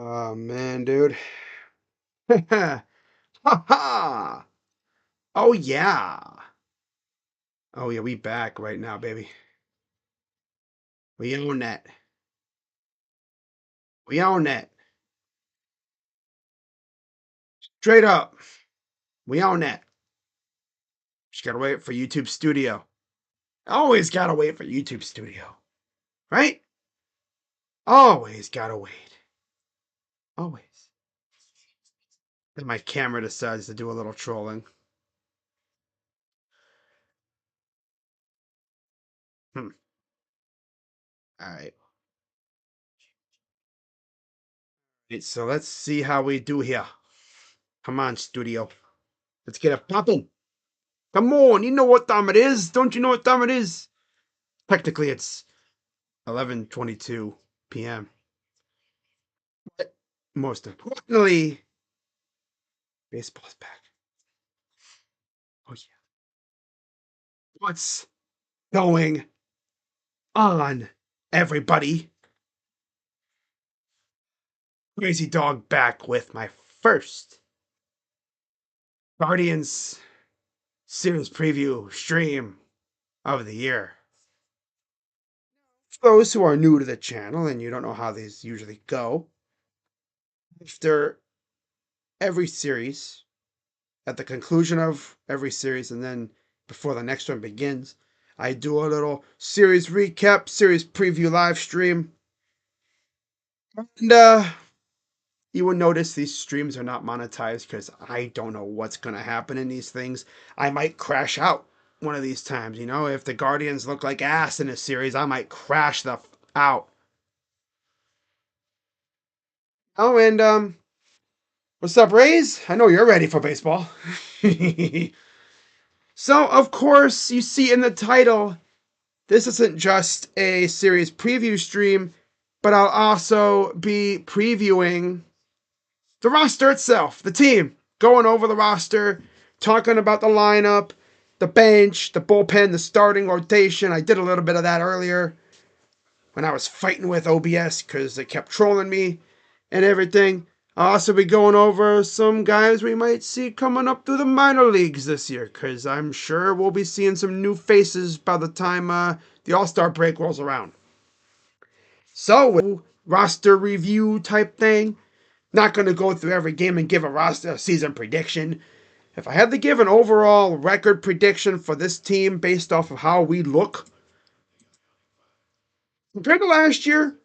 Oh man, dude. Ha ha! Oh yeah. Oh yeah, we back right now, baby. We own that. We own that. Straight up. We own that. Just gotta wait for YouTube Studio. Always gotta wait for YouTube Studio. Right? Always gotta wait. Always. Then my camera decides to do a little trolling. Hmm. Alright. So let's see how we do here. Come on, Studio. Let's get it popping. Come on, you know what time it is. Don't you know what time it is? Technically, it's 11:22 p.m. But most importantly, baseball's back. Oh yeah. What's going on, everybody? Crazy Dog back with my first Guardians series preview stream of the year. For those who are new to the channel and you don't know how these usually go, after every series, at the conclusion of every series, and then before the next one begins, I do a little series recap, series preview live stream. And you will notice these streams are not monetized because I don't know what's going to happen in these things. I might crash out one of these times. If the Guardians look like ass in a series, I might crash the out. Oh, and what's up, Rays? I know you're ready for baseball. So, of course, you see in the title, this isn't just a series preview stream, but I'll also be previewing the roster itself, the team, going over the roster, talking about the lineup, the bench, the bullpen, the starting rotation. I did a little bit of that earlier when I was fighting with OBS because they kept trolling me and everything. I'll also be going over some guys we might see coming up through the minor leagues this year because I'm sure we'll be seeing some new faces by the time the All-Star break rolls around. So, roster review type thing. Not going to go through every game and give a season prediction. If I had to give an overall record prediction for this team based off of how we look compared to last year,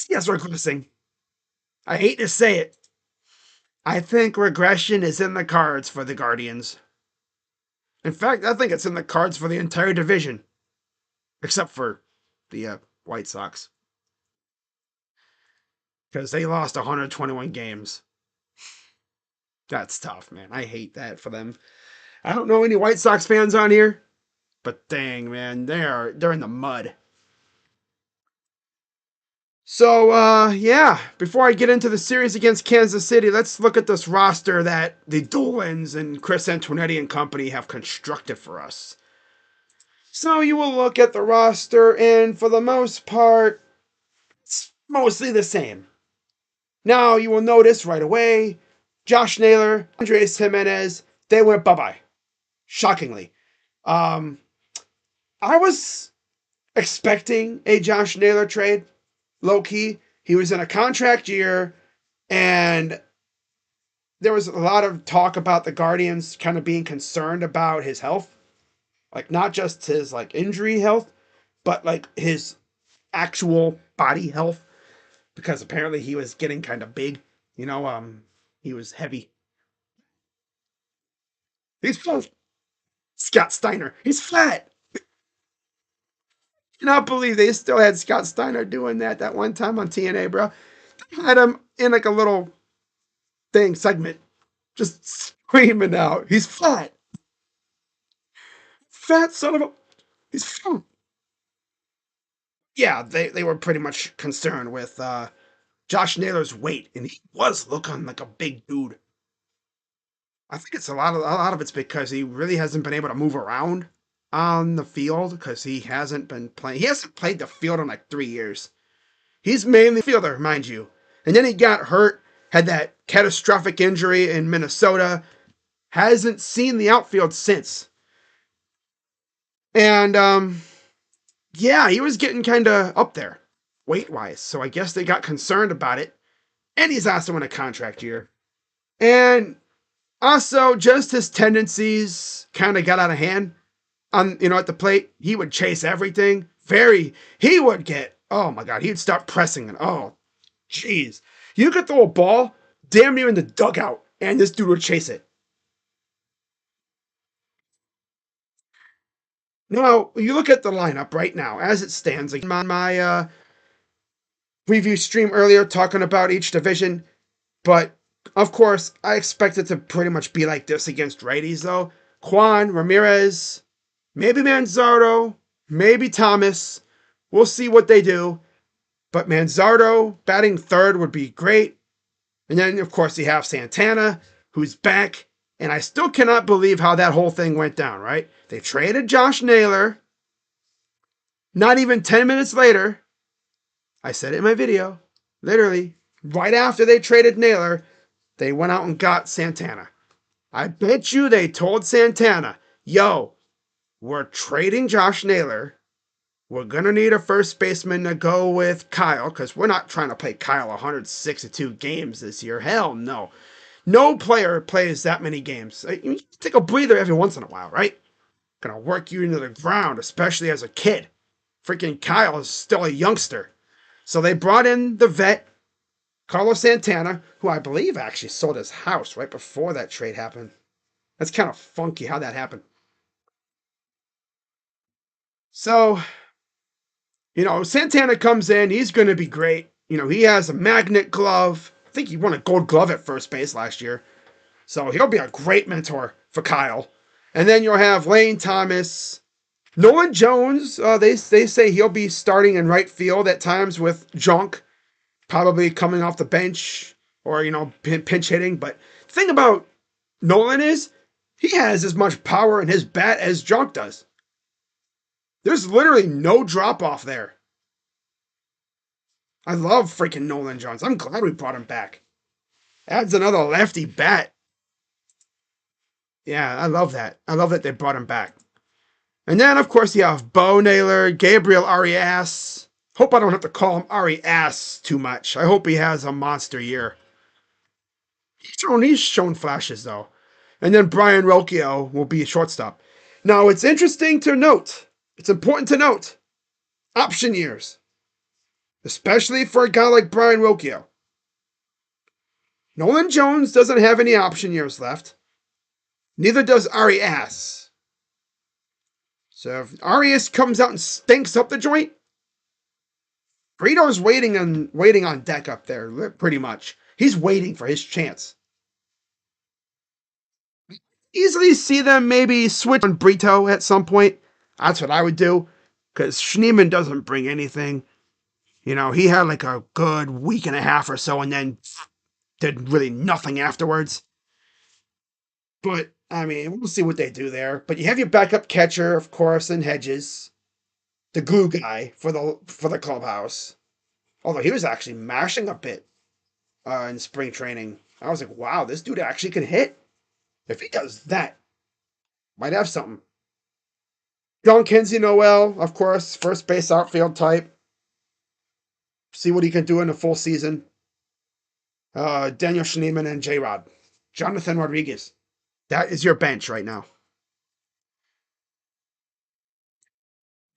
yes, regressing. I hate to say it. I think regression is in the cards for the Guardians. In fact, I think it's in the cards for the entire division, except for the White Sox, because they lost 121 games. That's tough, man. I hate that for them. I don't know any White Sox fans on here, but dang, man, they're in the mud. So, yeah, before I get into the series against Kansas City, let's look at this roster that the Dolans and Chris Antonetti and company have constructed for us. So, you will look at the roster, and for the most part, it's mostly the same. Now, you will notice right away Josh Naylor, Andres Jimenez, they went bye bye. Shockingly. Um, I was expecting a Josh Naylor trade, low key. He was in a contract year, and there was a lot of talk about the Guardians kind of being concerned about his health, like not just his like injury health, but like his actual body health, because apparently he was getting kind of big. He was heavy. He's flat. Scott Steiner. He's flat. I cannot believe they still had Scott Steiner doing that one time on TNA, bro. They had him in like a little thing segment, just screaming out, "He's flat, fat son of a, he's fat." Yeah, they were pretty much concerned with Josh Naylor's weight, and he was looking like a big dude. I think it's a lot of it's because he really hasn't been able to move around on the field because he hasn't been playing. He hasn't played the field in like 3 years. He's mainly a fielder, mind you. And then he got hurt, had that catastrophic injury in Minnesota, hasn't seen the outfield since. And yeah, he was getting kind of up there weight wise. So I guess they got concerned about it. And he's also in a contract year. And also, just his tendencies kind of got out of hand on, at the plate. He would chase everything. He would get, oh my God, he'd start pressing and oh, jeez. You could throw a ball damn near in the dugout and this dude would chase it. Now, you look at the lineup right now as it stands. Like my preview stream earlier talking about each division, but of course, I expect it to pretty much be like this against righties, though. Kwan, Ramirez, maybe Manzardo, maybe Thomas. We'll see what they do. But Manzardo batting third would be great. And then, of course, you have Santana, who's back. And I still cannot believe how that whole thing went down, right? They traded Josh Naylor. Not even 10 minutes later, I said it in my video, literally, right after they traded Naylor, they went out and got Santana. I bet you they told Santana, yo, we're trading Josh Naylor. We're going to need a first baseman to go with Kyle because we're not trying to play Kyle 162 games this year. Hell no. No player plays that many games. You take a breather every once in a while, right? Gonna work you into the ground, especially as a kid. Freaking Kyle is still a youngster. So they brought in the vet, Carlos Santana, who I believe actually sold his house right before that trade happened. That's kind of funky how that happened. So, Santana comes in. He's going to be great. He has a magnet glove. I think he won a gold glove at first base last year. So he'll be a great mentor for Kyle. And then you'll have Lane Thomas. Nolan Jones, they say he'll be starting in right field at times with Junk, probably coming off the bench or, pinch hitting. But the thing about Nolan is he has as much power in his bat as Junk does. There's literally no drop off there. I love freaking Nolan Jones. I'm glad we brought him back. Adds another lefty bat. Yeah, I love that. I love that they brought him back. And then, of course, you have Bo Naylor, Gabriel Arias. Hope I don't have to call him Arias too much. I hope he has a monster year. He's shown flashes, though. And then Brian Rocchio will be a shortstop. Now, it's interesting to note, it's important to note, option years. Especially for a guy like Brian Rocchio. Nolan Jones doesn't have any option years left. Neither does Arias. So if Arias comes out and stinks up the joint, Brito's waiting on deck up there, pretty much. He's waiting for his chance. Easily see them maybe switch on Brito at some point. That's what I would do. Because Schneemann doesn't bring anything. He had like a good week and a half or so and then did really nothing afterwards. But, I mean, we'll see what they do there. But you have your backup catcher, of course, in Hedges. The glue guy for the clubhouse. Although he was actually mashing a bit in spring training. I was like, wow, this dude actually can hit. If he does that, might have something. John Kinsey Noel, of course, first base outfield type. See what he can do in a full season. Daniel Schneemann and J-Rod. Jonathan Rodriguez. That is your bench right now.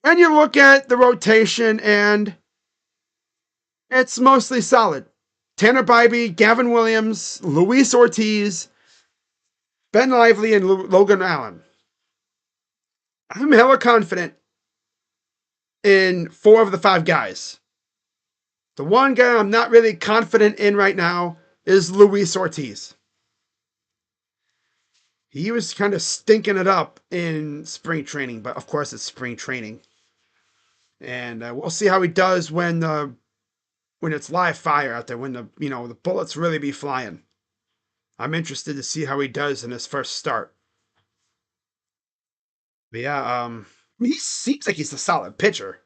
And you look at the rotation, and it's mostly solid. Tanner Bybee, Gavin Williams, Luis Ortiz, Ben Lively, and Logan Allen. I'm hella confident in 4 of the 5 guys. The one guy I'm not really confident in right now is Luis Ortiz. He was kind of stinking it up in spring training, but of course it's spring training. And we'll see how he does when it's live fire out there, when the bullets really be flying. I'm interested to see how he does in his first start. But yeah, he seems like he's a solid pitcher.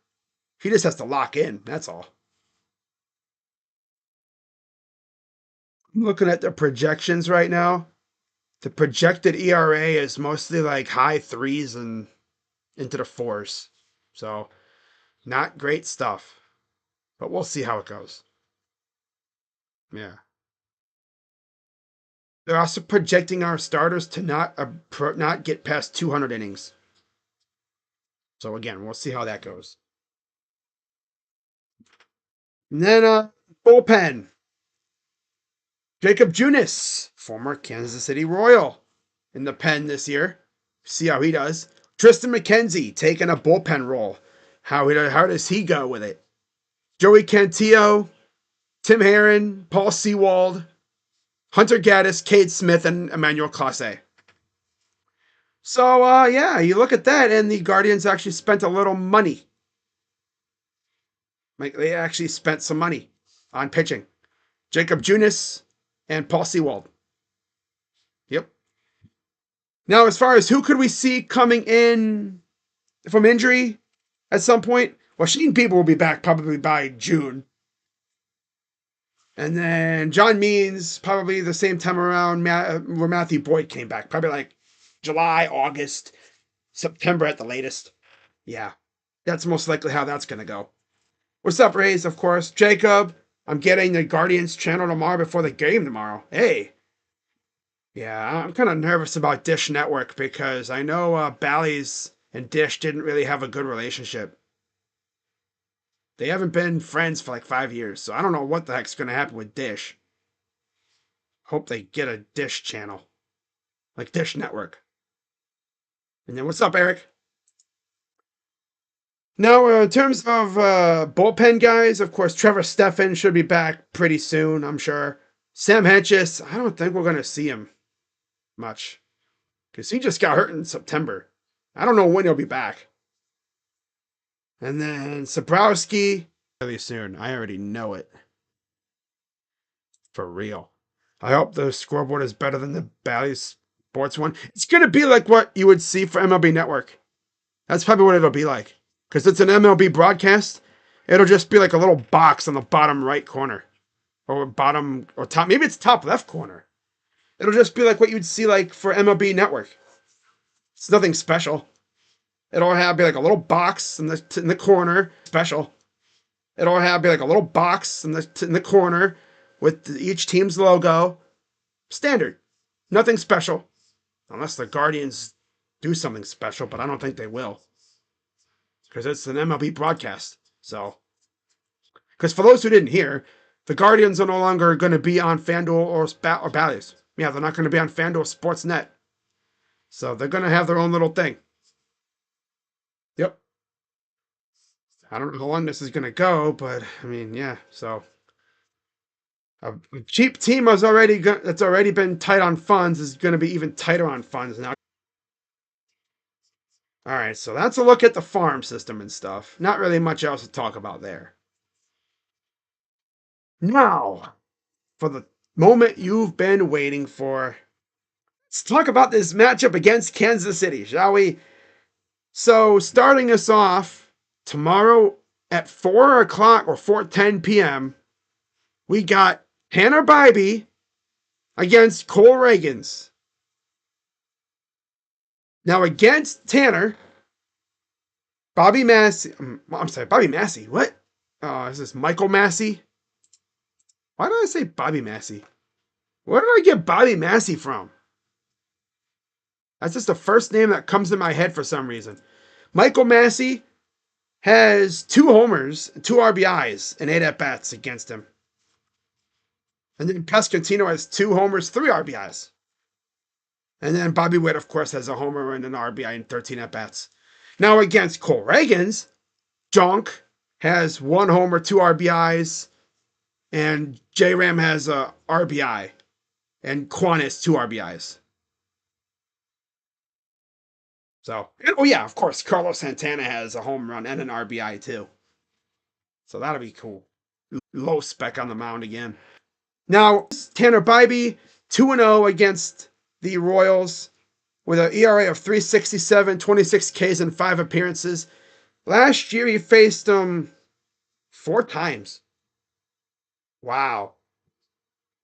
He just has to lock in, that's all. I'm looking at the projections right now. The projected ERA is mostly like high threes and into the fours. So, not great stuff. But we'll see how it goes. Yeah. They're also projecting our starters to not get past 200 innings. So again, we'll see how that goes. And then bullpen. Jacob Junis, former Kansas City Royal, in the pen this year. See how he does. Tristan McKenzie taking a bullpen role. How does he go with it? Joey Cantillo, Tim Herron, Paul Sewald, Hunter Gaddis, Cade Smith, and Emmanuel Clase. So yeah, you look at that, and the Guardians actually spent a little money. Like they actually spent some money on pitching. Jacob Junis and Paul Sewald. Yep. Now, as far as who could we see coming in from injury at some point, well, Shane Bieber will be back probably by June. And then John Means, probably the same time around where Matthew Boyd came back. Probably like July, August, September at the latest. Yeah, that's most likely how that's going to go. What's up, Rays? Of course. Jacob, I'm getting the Guardians channel tomorrow before the game tomorrow. Hey. Yeah, I'm kind of nervous about Dish Network because I know Bally's and Dish didn't really have a good relationship. They haven't been friends for like 5 years, so I don't know what the heck's going to happen with Dish. Hope they get a Dish channel, like Dish Network. And then what's up, Eric? Now, in terms of bullpen guys, of course, Trevor Stephan should be back pretty soon, I'm sure. Sam Hentges, I don't think we're going to see him much because he just got hurt in September. I don't know when he'll be back. And then Sabrowski, really soon. I already know it. For real. I hope the scoreboard is better than the Bally's Sports one. It's going to be like what you would see for MLB Network. That's probably what it'll be like. Because it's an MLB broadcast. It'll just be like a little box on the bottom right corner. Or bottom, or top, maybe it's top left corner. It'll just be like what you'd see like for MLB Network. It's nothing special. It'll have be like a little box in the corner. Special. It'll have be like a little box in the corner with each team's logo. Standard. Nothing special. Unless the Guardians do something special, but I don't think they will. Because it's an MLB broadcast. So, because for those who didn't hear, the Guardians are no longer going to be on FanDuel or Bally's. Yeah, they're not going to be on FanDuel Sportsnet. So they're going to have their own little thing. Yep. I don't know how long this is going to go, but I mean, yeah. So a cheap team that's already been tight on funds is going to be even tighter on funds now. All right, so that's a look at the farm system and stuff. Not really much else to talk about there. Now, for the moment you've been waiting for, let's talk about this matchup against Kansas City, shall we? So, starting us off tomorrow at 4 o'clock or 4:10 p.m., we got Tanner Bibee against Cole Ragans. Now, against Tanner, Bobby Massey. I'm sorry, Bobby Massey. What? Is this Michael Massey? Why did I say Bobby Massey? Where did I get Bobby Massey from? That's just the first name that comes to my head for some reason. Michael Massey has 2 homers, 2 RBIs, and 8 at-bats against him. And then Pescatino has 2 homers, 3 RBIs. And then Bobby Witt, of course, has a homer and an RBI and 13 at-bats. Now against Cole Ragans, Jonk has 1 homer, 2 RBIs, and J-Ram has a RBI, and Quan has 2 RBIs. So, oh yeah, of course, Carlos Santana has a home run and an RBI too. So that'll be cool. Low spec on the mound again. Now, Tanner Bibee, 2-0 against the Royals with an ERA of 3.67, 26 Ks and 5 appearances. Last year, he faced them 4 times. Wow.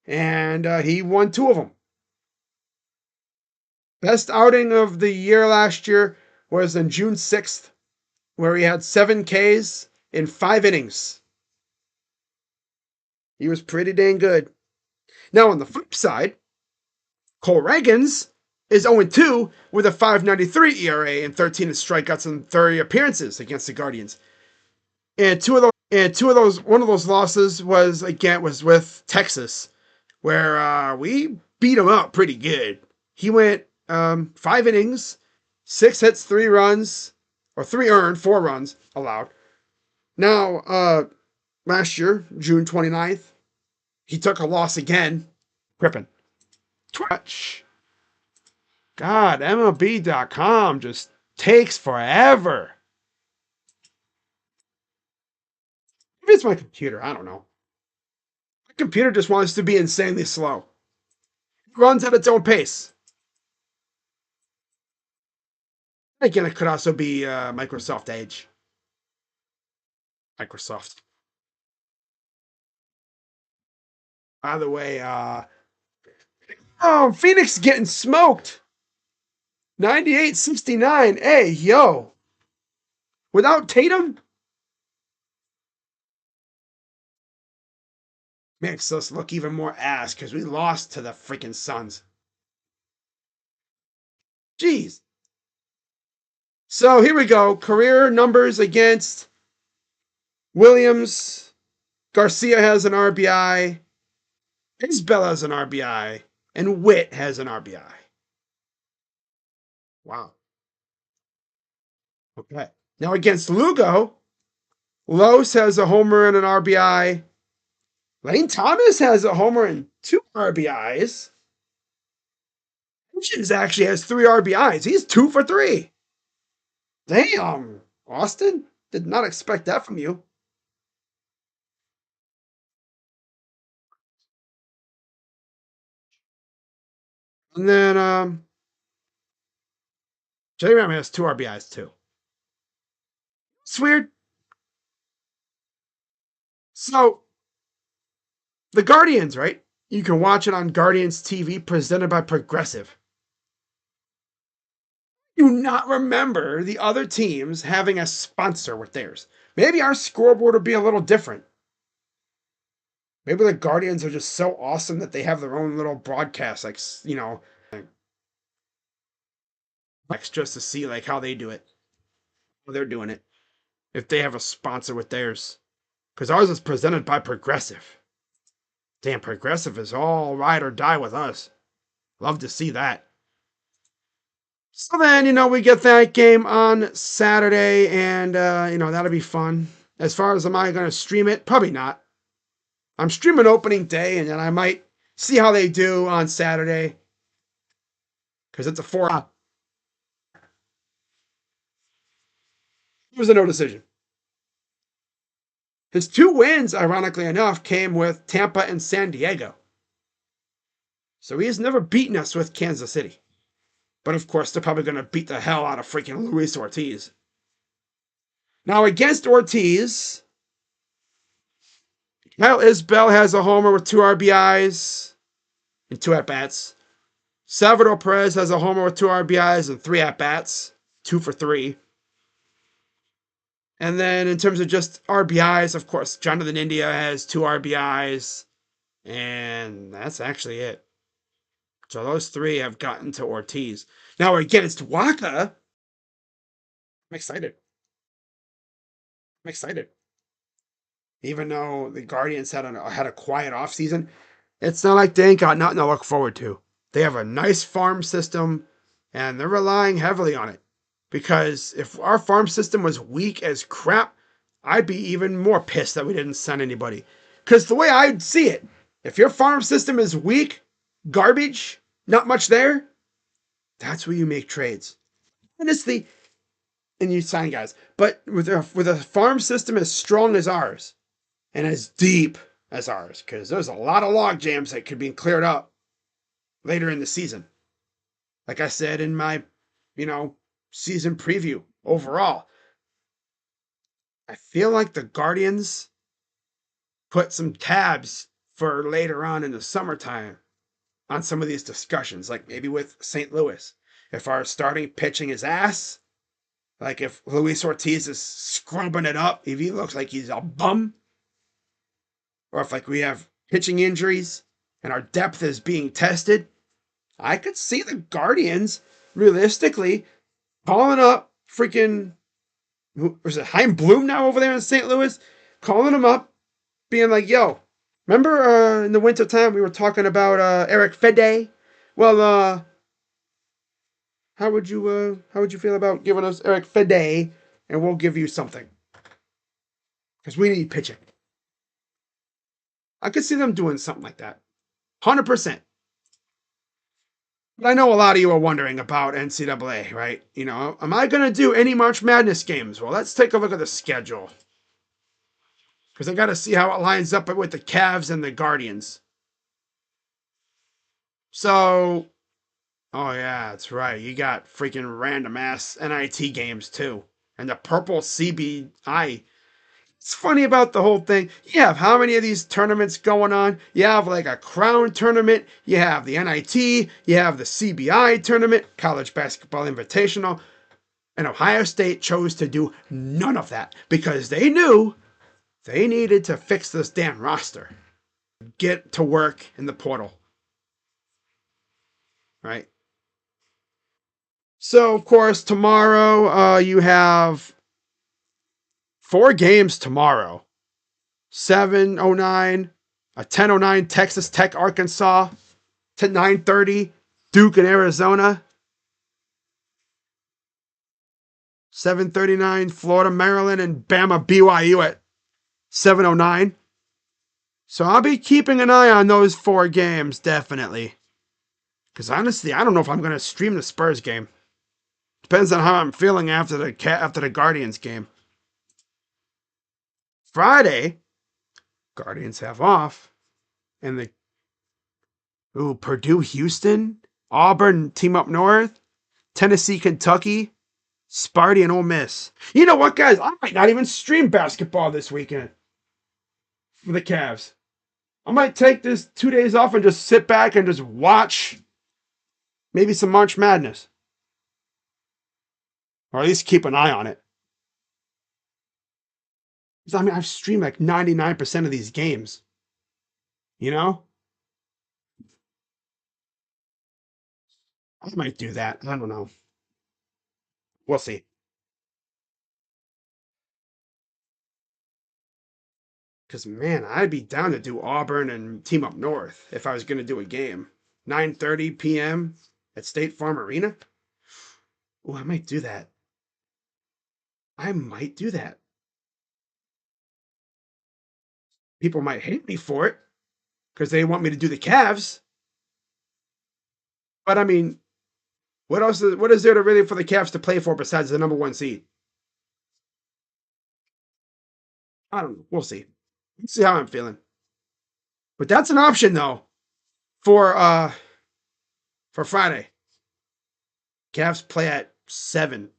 and he won 2 of them. Best outing of the year last year was on June 6th, where he had 7 Ks in 5 innings. He was pretty dang good. Now, on the flip side, Cole Ragans is 0-2 with a 5.93 ERA and 13 strikeouts in 30 appearances against the Guardians. And one of those losses was with Texas, where we beat him up pretty good. He went 5 innings, 6 hits, 3 runs, or 3 earned, 4 runs allowed. Now, last year, June 29th, he took a loss again. Crippen. Twitch. God, MLB.com just takes forever. Maybe it's my computer. I don't know. My computer just wants to be insanely slow. It runs at its own pace. Again, it could also be Microsoft Edge. Microsoft. By the way, Phoenix getting smoked. 98-69. Hey, yo. Without Tatum? Makes us look even more ass because we lost to the freaking Suns. Jeez. So here we go. Career numbers against Williams. Garcia has an RBI. Isbell has an RBI. And Witt has an RBI. Wow. Okay. Now against Lugo, Los has a homer and an RBI. Lane Thomas has a homer and 2 RBIs. Hitchens actually has 3 RBIs. He's 2 for 3. Damn, Austin. Did not expect that from you. And then J Ram has 2 RBIs too. It's weird. So the Guardians, right? You can watch it on Guardians TV presented by Progressive. Do not remember the other teams having a sponsor with theirs. Maybe our scoreboard will be a little different. Maybe the Guardians are just so awesome that they have their own little broadcast, like, just to see like how they do it. How they're doing it. If they have a sponsor with theirs. Because ours is presented by Progressive. Damn, Progressive is all ride or die with us. Love to see that. So then, we get that game on Saturday, and, that'll be fun. As far as am I going to stream it? Probably not. I'm streaming opening day, and then I might see how they do on Saturday. Because it's a 4 hour. It was a no decision. His 2 wins, ironically enough, came with Tampa and San Diego. So he has never beaten us with Kansas City. But of course, they're probably going to beat the hell out of freaking Luis Ortiz. Now, against Ortiz, Kyle Isbell has a homer with 2 RBIs and 2 at-bats. Salvador Perez has a homer with 2 RBIs and 3 at-bats, 2 for 3. And then in terms of just RBIs, of course, Jonathan India has 2 RBIs, and that's actually it. So those 3 have gotten to Ortiz. Now against Wacha, I'm excited. Even though the Guardians had a quiet offseason, it's not like they ain't got nothing to look forward to. They have a nice farm system, and they're relying heavily on it. Because if our farm system was weak as crap, I'd be even more pissed that we didn't send anybody. Because the way I'd see it, if your farm system is weak, garbage, not much there, that's where you make trades. Honestly, and you sign guys. But with a farm system as strong as ours and as deep as ours, because there's a lot of log jams that could be cleared up later in the season. Like I said in my, season preview overall, I feel like the Guardians put some tabs for later on in the summertime on some of these discussions, like maybe with St. Louis. If our starting pitching is ass, like if Luis Ortiz is scrubbing it up, if he looks like he's a bum, or if like we have pitching injuries and our depth is being tested, I could see the Guardians realistically calling up freaking who was it Chaim Bloom now over there in St. Louis, calling him up, being like, "Yo, remember in the wintertime we were talking about Eric Fede? Well, how would you feel about giving us Eric Fede, and we'll give you something because we need pitching." I could see them doing something like that, 100%. But I know a lot of you are wondering about NCAA, right? You know, am I going to do any March Madness games? Well, let's take a look at the schedule because I got to see how it lines up with the Cavs and the Guardians. So, oh yeah, that's right. You got freaking random ass NIT games too, and the purple CBI. It's funny about the whole thing. You have how many of these tournaments going on? You have like a Crown tournament, you have the NIT, you have the CBI tournament, College Basketball Invitational, and Ohio State chose to do none of that because they knew they needed to fix this damn roster. Get to work in the portal. Right? So, of course, tomorrow you have 4 games tomorrow. 7:09, a 10:09 Texas Tech, Arkansas, to 9:30 Duke and Arizona, 7:39 Florida, Maryland, and Bama, BYU at 7:09. So I'll be keeping an eye on those 4 games, definitely. Because honestly, I don't know if I'm going to stream the Spurs game. Depends on how I'm feeling after the Guardians game. Friday, Guardians have off, and Purdue, Houston, Auburn, team up north, Tennessee, Kentucky, Sparty, and Ole Miss. You know what, guys? I might not even stream basketball this weekend for the Cavs. I might take this 2 days off and just sit back and just watch maybe some March Madness. Or at least keep an eye on it. Because I mean, I've streamed like 99% of these games. You know? I might do that. I don't know. We'll see. Because, man, I'd be down to do Auburn and Team Up North if I was going to do a game. 9:30 p.m. at State Farm Arena. Oh, I might do that. I might do that. People might hate me for it because they want me to do the Cavs. But I mean, what is there to really for the Cavs to play for besides the number 1 seed? I don't know. We'll see. Let's see how I'm feeling. But that's an option though for Friday. Cavs play at 7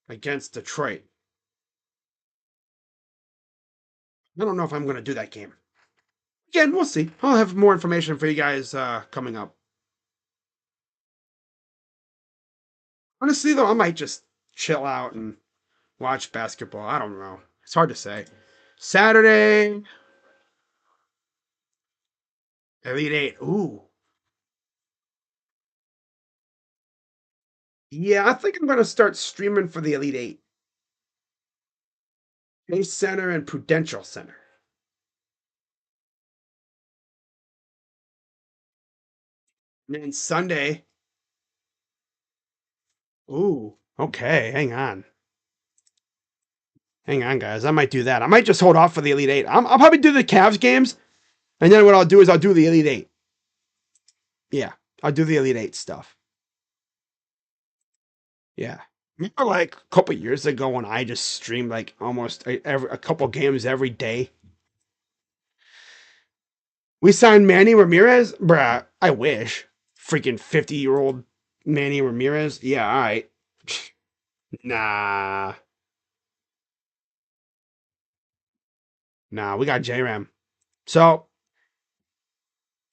against Detroit. I don't know if I'm going to do that game. Again, we'll see. I'll have more information for you guys coming up. Honestly, though, I might just chill out and watch basketball. I don't know. It's hard to say. Saturday, Elite Eight. Ooh. Yeah, I think I'm going to start streaming for the Elite Eight. Chase Center and Prudential Center. And then Sunday. Ooh. Okay, hang on. Hang on, guys. I might do that. I might just hold off for the Elite Eight. I'll probably do the Cavs games, and then what I'll do is I'll do the Elite Eight. Yeah, I'll do the Elite Eight stuff. Yeah. Remember like a couple years ago when I just streamed like almost a couple games every day? We signed Manny Ramirez? Bruh, I wish. Freaking 50-year-old Manny Ramirez? Yeah, all right. Nah. Nah, we got J-Ram. So,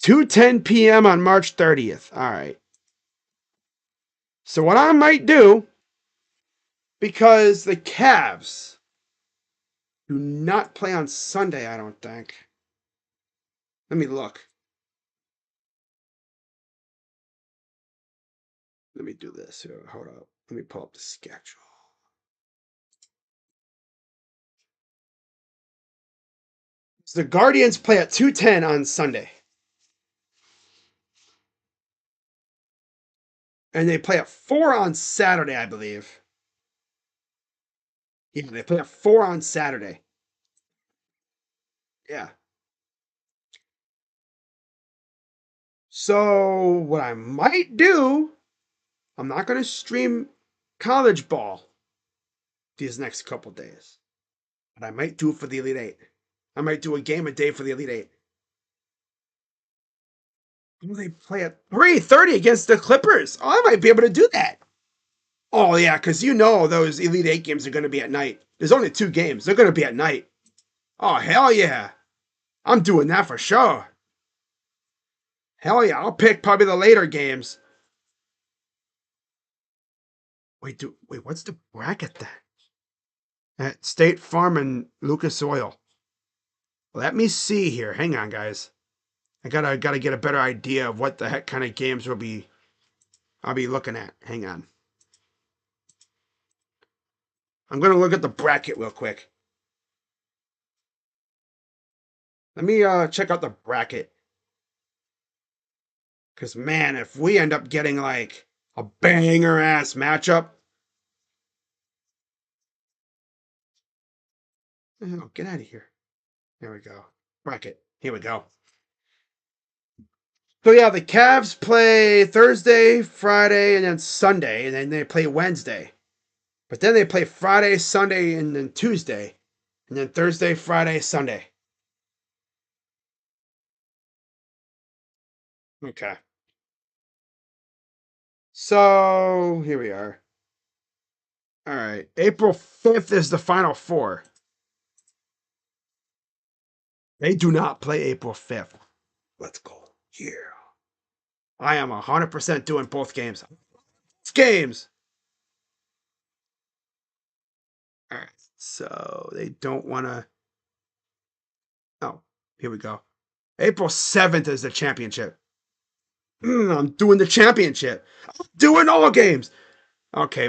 2:10 p.m. on March 30th. All right. So what I might do, because the Cavs do not play on Sunday, I don't think. Let me look. Let me do this. Here, hold up. Let me pull up the schedule. So the Guardians play at 2:10 on Sunday. And they play at 4 on Saturday, I believe. Yeah, they play at 4 on Saturday. Yeah. So what I might do, I'm not going to stream college ball these next couple days. But I might do it for the Elite Eight. I might do a game a day for the Elite Eight. Oh, they play at 3:30 against the Clippers. Oh, I might be able to do that. Oh yeah, because you know those Elite Eight games are going to be at night. There's only 2 games. They're going to be at night. Oh hell yeah, I'm doing that for sure. Hell yeah, I'll pick probably the later games. Wait, what's the bracket then? At State Farm and Lucas Oil. Let me see here. Hang on, guys. I gotta get a better idea of what the heck kind of games I'll be looking at. Hang on. I'm gonna look at the bracket real quick. Let me check out the bracket. Cause man, if we end up getting like a banger ass matchup. Oh, get out of here. There we go. Bracket. Here we go. So yeah, the Cavs play Thursday, Friday, and then Sunday, and then they play Wednesday. But then they play Friday, Sunday, and then Tuesday, and then Thursday, Friday, Sunday. Okay. So here we are. All right. April 5th is the Final Four. They do not play April 5th. Let's go. Yeah. I am 100% doing both games. It's games. All right. So they don't want to. Oh, here we go. April 7th is the championship. I'm doing the championship. I'm doing all games. Okay.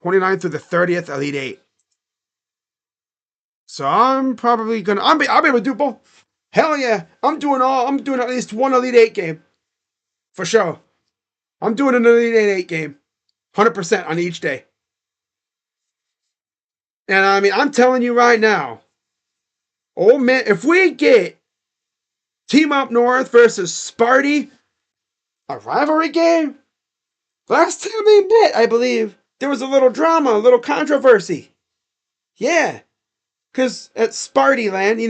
29th through the 30th, Elite Eight. So I'm probably gonna. I'll be able to do both. Hell yeah! I'm doing at least one Elite Eight game for sure. I'm doing an Elite Eight game, 100% on each day. And I mean, I'm telling you right now, oh man, if we get Team Up North versus Sparty, a rivalry game. Last time they met, I believe there was a little drama, a little controversy. Yeah, because at Sparty Land,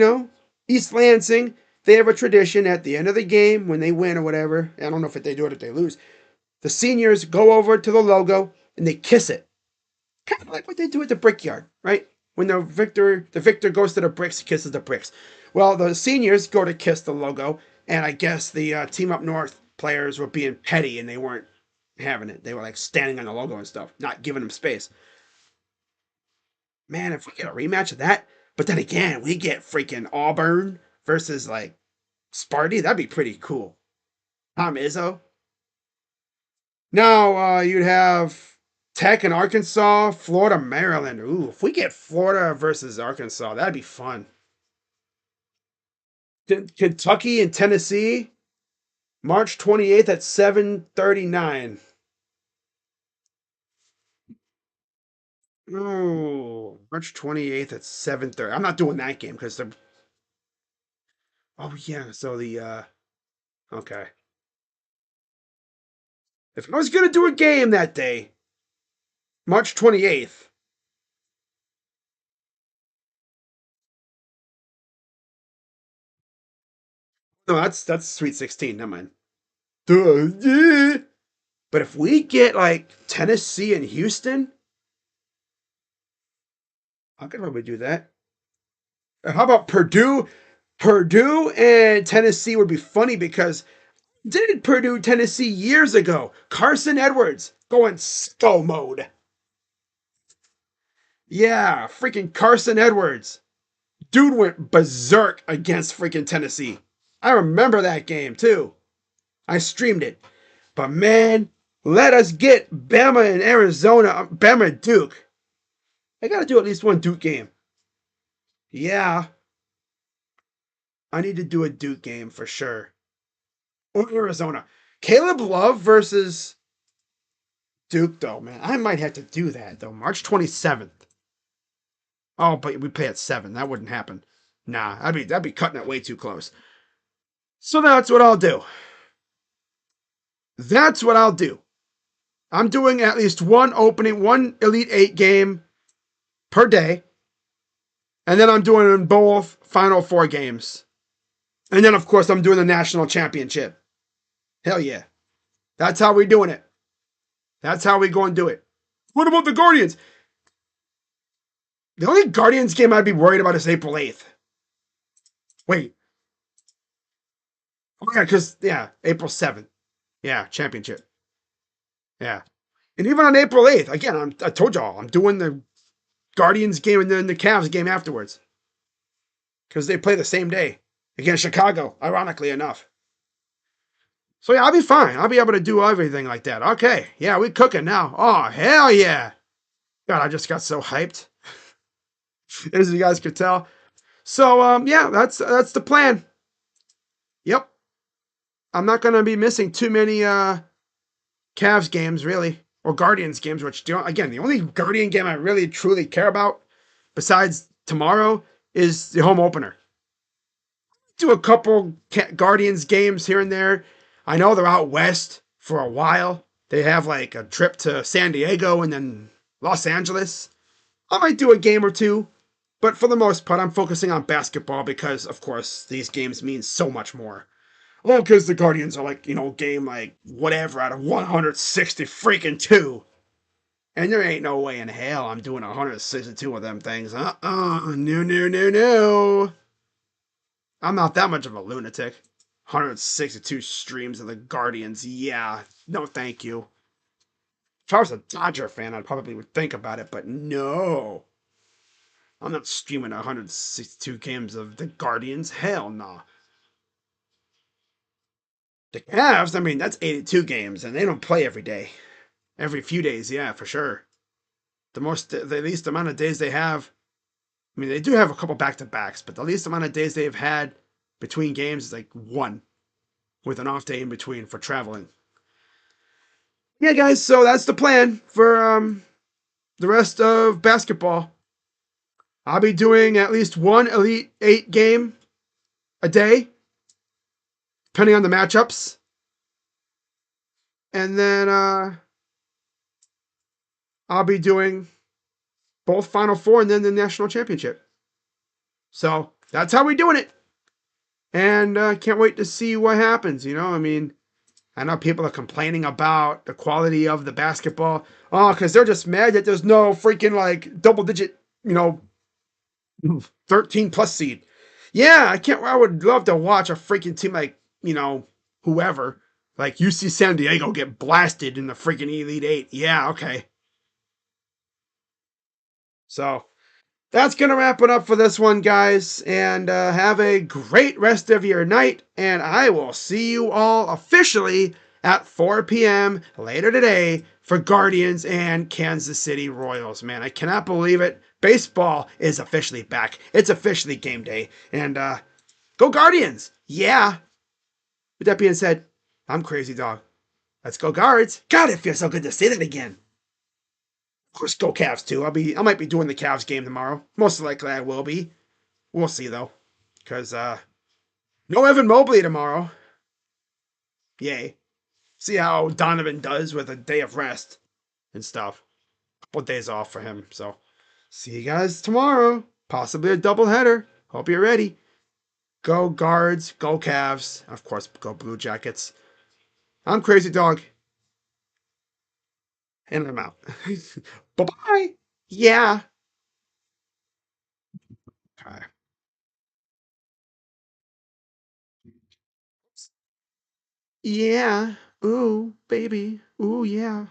East Lansing, they have a tradition at the end of the game when they win or whatever. I don't know if they do it if they lose. The seniors go over to the logo and they kiss it, kind of like what they do at the Brickyard, right? When the victor goes to the bricks, kisses the bricks. Well, the seniors go to kiss the logo, and I guess the Team Up North players were being petty and they weren't having it. They were like standing on the logo and stuff, not giving them space. Man, if we get a rematch of that, but then again, we get freaking Auburn versus like Sparty, that'd be pretty cool. Tom Izzo. No, you'd have Tech and Arkansas, Florida, Maryland. Ooh, if we get Florida versus Arkansas, that'd be fun. Kentucky and Tennessee, March 28th at 7:39. Oh, March 28th at 7:30. I'm not doing that game because they're. Oh yeah, so the okay. If I was gonna do a game that day, March 28th. No, that's Sweet 16. Never mind. Duh. But if we get like Tennessee and Houston, I could probably do that. How about Purdue? Purdue and Tennessee would be funny because Did Purdue, Tennessee years ago. Carson Edwards going skull mode. Yeah, freaking Carson Edwards. Dude went berserk against freaking Tennessee. I remember that game too. I streamed it. But man, let us get Bama and Arizona, Bama and Duke. I got to do at least one Duke game. Yeah, I need to do a Duke game for sure. Or Arizona. Caleb Love versus Duke, though, man. I might have to do that, though. March 27th. Oh, but we play at 7. That wouldn't happen. Nah, that'd be cutting it way too close. So that's what I'll do. That's what I'll do. I'm doing at least one Elite Eight game per day. And then I'm doing both Final Four games. And then, of course, I'm doing the national championship. Hell yeah. That's how we doing it. That's how we going to do it. What about the Guardians? The only Guardians game I'd be worried about is April 8th. Wait. Oh, yeah, because, yeah, April 7th. Yeah, championship. Yeah. And even on April 8th, again, I told y'all, I'm doing the Guardians game and then the Cavs game afterwards. Because they play the same day against Chicago, ironically enough. So yeah, I'll be fine. I'll be able to do everything like that. Okay, yeah, we cooking now. Oh, hell yeah. God, I just got so hyped. As you guys could tell. So yeah, that's the plan. Yep. I'm not gonna be missing too many Cavs games, really. Or Guardians games, which again, the only Guardian game I really truly care about, besides tomorrow, is the home opener. Do a couple Guardians games here and there. I know they're out west for a while. They have like a trip to San Diego and then Los Angeles. I might do a game or two, but for the most part, I'm focusing on basketball because, of course, these games mean so much more. Well, because the Guardians are like, game like whatever out of 160 freaking two. And there ain't no way in hell I'm doing 162 of them things. No, no, no, no. I'm not that much of a lunatic. 162 streams of the Guardians. Yeah, no thank you. If I was a Dodger fan, I probably would think about it, but no. I'm not streaming 162 games of the Guardians. Hell no. Nah. The Cavs, I mean, that's 82 games, and they don't play every day. Every few days, yeah, for sure. The least amount of days they have. I mean, they do have a couple back to backs, but the least amount of days they've had between games is like one, with an off day in between for traveling. Yeah, guys, so that's the plan for the rest of basketball. I'll be doing at least one Elite Eight game a day, depending on the matchups. And then I'll be doing both Final Four and then the national championship. So that's how we're doing it. And can't wait to see what happens. I mean, I know people are complaining about the quality of the basketball. Oh, because they're just mad that there's no freaking like double digit, 13 plus seed. Yeah, I would love to watch a freaking team like, whoever, like UC San Diego get blasted in the freaking Elite Eight. Yeah, okay. So that's going to wrap it up for this one, guys. And have a great rest of your night. And I will see you all officially at 4 p.m. later today for Guardians and Kansas City Royals. Man, I cannot believe it. Baseball is officially back. It's officially game day. And go Guardians. Yeah. With that being said, I'm Crazy Dog. Let's go Guards. God, it feels so good to say that again. Of course, go Cavs too. I might be doing the Cavs game tomorrow. Most likely I will be. We'll see though. Because no Evan Mobley tomorrow. Yay. See how Donovan does with a day of rest and stuff. Couple days off for him. So see you guys tomorrow. Possibly a doubleheader. Hope you're ready. Go Guards, go Cavs. Of course, go Blue Jackets. I'm Crazy Dog. And I'm out. Bye-bye. Yeah. Okay. Yeah. Ooh, baby. Ooh, yeah.